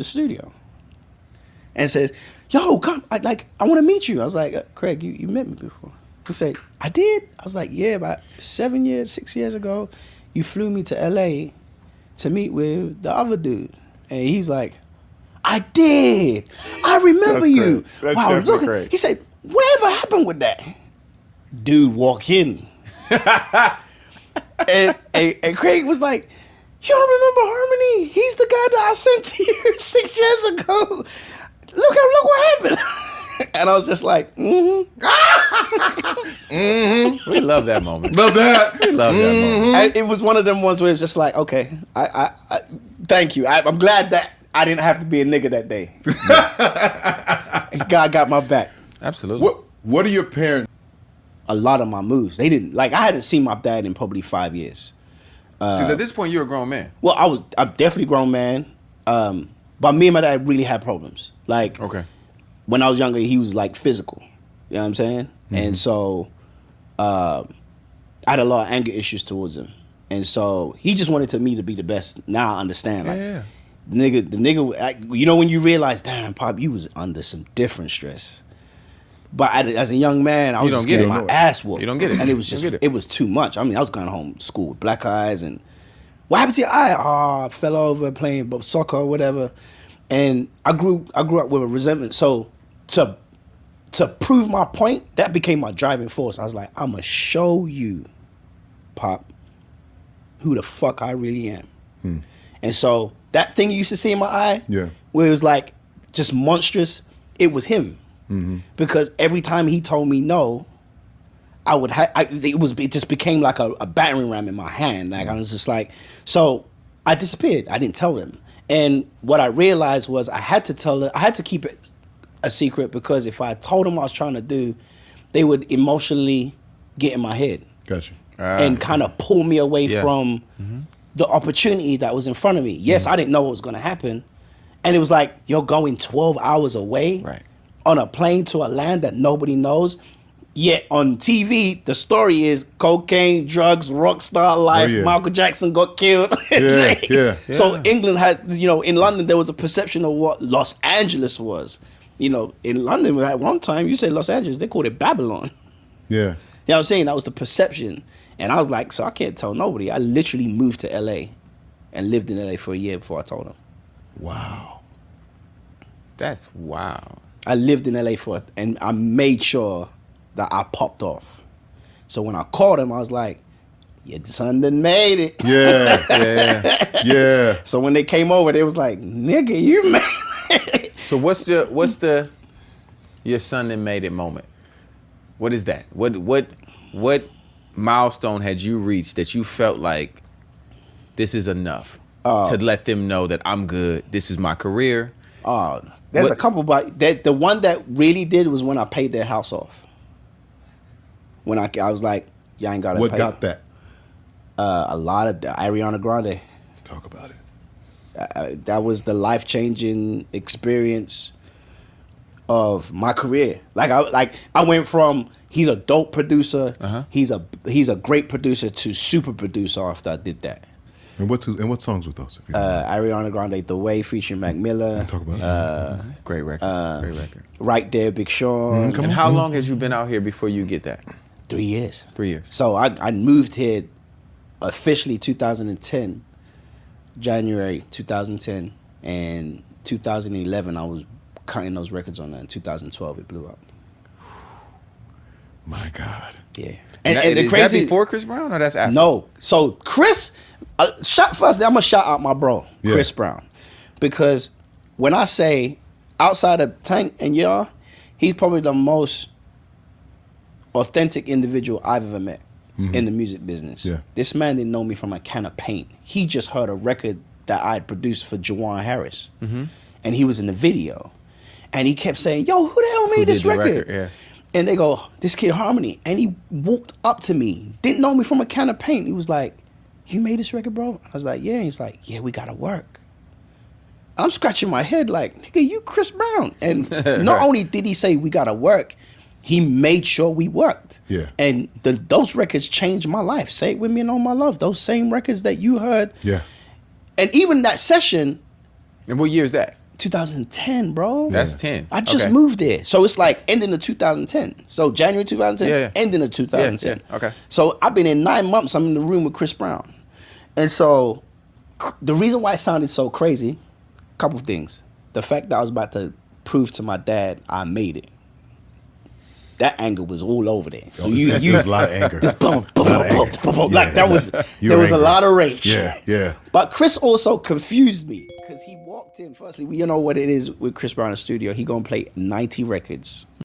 the studio and says, yo, come, I want to meet you. I was like, Craig, you met me before. He said, I did? I was like, yeah, about 6 years ago, you flew me to LA to meet with the other dude. And he's like, I did. I remember you. That's wow, look. Craig. He said, whatever happened with that? Dude walk in. and Craig was like, you don't remember Harmony? He's the guy that I sent to you 6 years ago. Look what happened. And I was just like, We love that moment. Love that. We love that moment. And it was one of them ones where it's just like, okay, I thank you. I'm glad that I didn't have to be a nigga that day. God got my back. Absolutely. What are your parents? A lot of my moves, they didn't like. I hadn't seen my dad in probably 5 years. Because at this point, you're a grown man. Well, I'm definitely a grown man. But me and my dad really had problems. Like, Okay. when I was younger, he was like physical. You know what I'm saying? Mm-hmm. And so I had a lot of anger issues towards him. And so he just wanted me to be the best. Now I understand. Like, Yeah. the nigga, you know, when you realize, damn, Pop, you was under some different stress. But as a young man, I was just getting my ass whooped. You don't get it. And it was just, it was too much. I mean, I was going home to school with black eyes and, what happened to your eye? Oh, I fell over playing soccer or whatever. And I grew up with a resentment. So to prove my point, that became my driving force. I was like, I'm going to show you, Pop, who the fuck I really am. And so that thing you used to see in my eye, where it was like just monstrous, it was him. Because every time he told me no, it just became like a battering ram in my hand. Like I was just like, so I disappeared. I didn't tell them. And what I realized was I had to keep it a secret, because if I told them what I was trying to do, they would emotionally get in my head. Gotcha. And kind of pull me away from the opportunity that was in front of me. Yes, I didn't know what was going to happen. And it was like, you're going 12 hours away on a plane to a land that nobody knows. Yet on TV, the story is cocaine, drugs, rock star life. Michael Jackson got killed. So England had, in London, there was a perception of what Los Angeles was. In London, at one time, you say Los Angeles, they called it Babylon. Yeah. You know what I'm saying? That was the perception. And I was like, so I can't tell nobody. I literally moved to LA and lived in LA for a year before I told them. Wow. That's wow. I lived in LA and I made sure that I popped off. So when I called him, I was like, your son done made it. Yeah. So when they came over, they was like, nigga, you made it. So what's the your son done made it moment? What is that? What milestone had you reached that you felt like this is enough to let them know that I'm good, this is my career? There's a couple, but the one that really did was when I paid their house off. When I was like, yeah, I ain't got to pay. What got that? A lot of Ariana Grande. Talk about it. That was the life-changing experience of my career. I went from he's a dope producer, he's a great producer, to super producer after I did that. And what songs were those? Ariana Grande, The Way featuring Mac Miller. Talk about it. Great record. Great record. Right There, Big Sean. And how long has you been out here before you get that? 3 years. 3 years. So I moved here officially 2010, January 2010, and 2011 I was cutting those records on that. In 2012 it blew up. My God. Yeah. And the is crazy, that before Chris Brown or that's after? No. So Chris, first I'm gonna shout out my bro, Chris Brown, because when I say outside of Tank and y'all, he's probably the most authentic individual I've ever met in the music business. Yeah. This man didn't know me from a can of paint. He just heard a record that I had produced for Jawan Harris, and he was in the video, and he kept saying, "Yo, who the hell made this record?" Yeah. And they go, "This kid Harmony," and he walked up to me, didn't know me from a can of paint. He was like, "You made this record, bro?" I was like, "Yeah." He's like, "Yeah, we gotta work." I'm scratching my head like, "Nigga, you Chris Brown." And not only did he say we gotta work, he made sure we worked. Yeah. And those records changed my life. Say It With Me and All My Love. Those same records that you heard. Yeah. And even that session. And what year is that? 2010, bro. That's 10. I just Okay. moved there. So it's like ending of 2010. So January 2010, Yeah. ending of 2010. Yeah, okay. So I've been in 9 months. I'm in the room with Chris Brown. And so the reason why it sounded so crazy, couple of things. The fact that I was about to prove to my dad I made it. That anger was all over there. So There was a lot of anger. this boom, boom, A lot of boom, anger. boom, boom. Yeah. Like that was You there were was a angry. lot of rage. Yeah. But Chris also confused me because he walked in. Firstly, you know what it is with Chris Brown in the studio. He gonna play 90 records